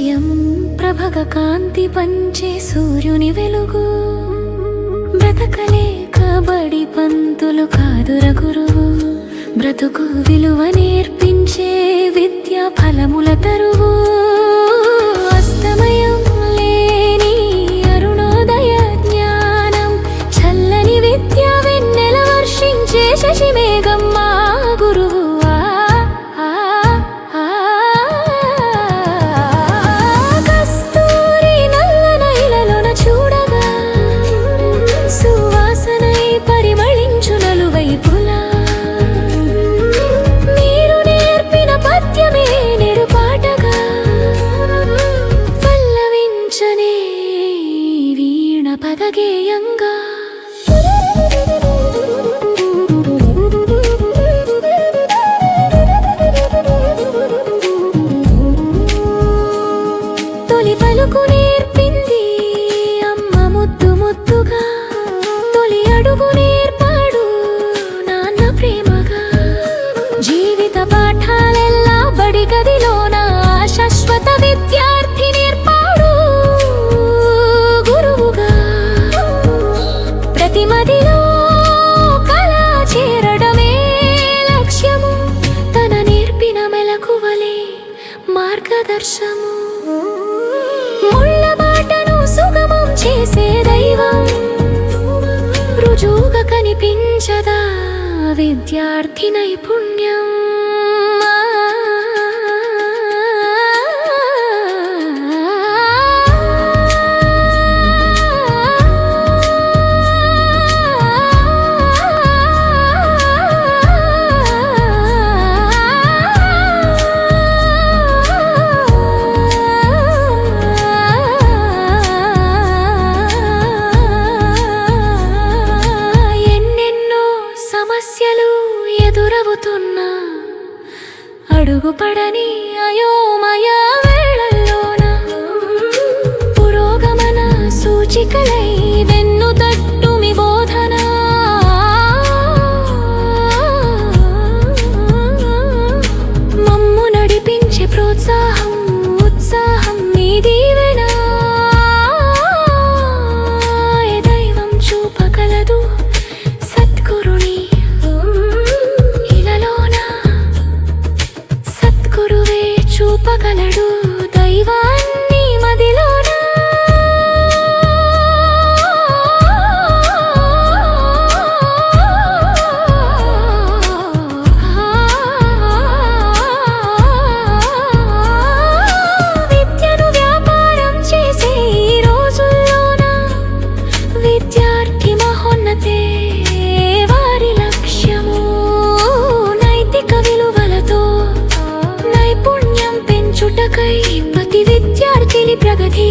విజయం ప్రభగ కాంతి పంచే సూర్యుని వెలుగు. బ్రతకలేక బడి పంతులు కాదుర గురువు, బ్రతుకు విలువ నేర్పించే విద్యా ఫలముల తరువు. అస్తమయం లేని అరుణోదయ జ్ఞానం, చల్లని విద్య వెన్నెల వర్షించే శశిమేఘం మా గురువు. కస్తూరి నల్లన ఇలలోన చూడగా, సువాసనై పరిమళించు నలువైపులా. మీరు నేర్పిన పద్యమే నేడు పాటగా, పల్లవించనే వీణ పదగేయంగా. తొలి పలుకు నేర్పింది అమ్మ ముద్దు ముద్దుగా, తొలి అడుగు నేర్పాడు నాన్న ప్రేమగా. జీవిత పాఠాలెల్లా బడి గదిలోన శాశ్వత విద్యార్థి నేర్పాడు గురువుగా. ప్రతి మదిలో కళ చేరడమే లక్ష్యము, తన నేర్పిన మెలకువలే మార్గదర్శము. ముళ్ళ బాటను సుగమం చేసే దైవం, రుజువుగా కనిపించదా విద్యార్థి నైపుణ్యం. సమస్యలు ఎదురవుతున్నా అడుగుపడని అయోమయ వేళల్లోన, పురోగమన సూచికలై వెన్ను తట్టు మీ బోధన. మమ్ము నడిపించే ప్రోత్సాహం ఉత్సాహం మీ దీవెన. ఏ దైవం చూపగలదు సద్గురుని ఇలలోన, సద్గురువే చూపగలడు దైవాన్ని మదిలోన. విద్యను వ్యాపారం చేసే ఈ రోజుల్లోన, విద్యార్థి మహోన్నతే వారి లక్ష్యము. నైతిక విలువలతో నైపుణ్యం పెంచుటకై ప్రతి విద్యార్థిని ప్రగతి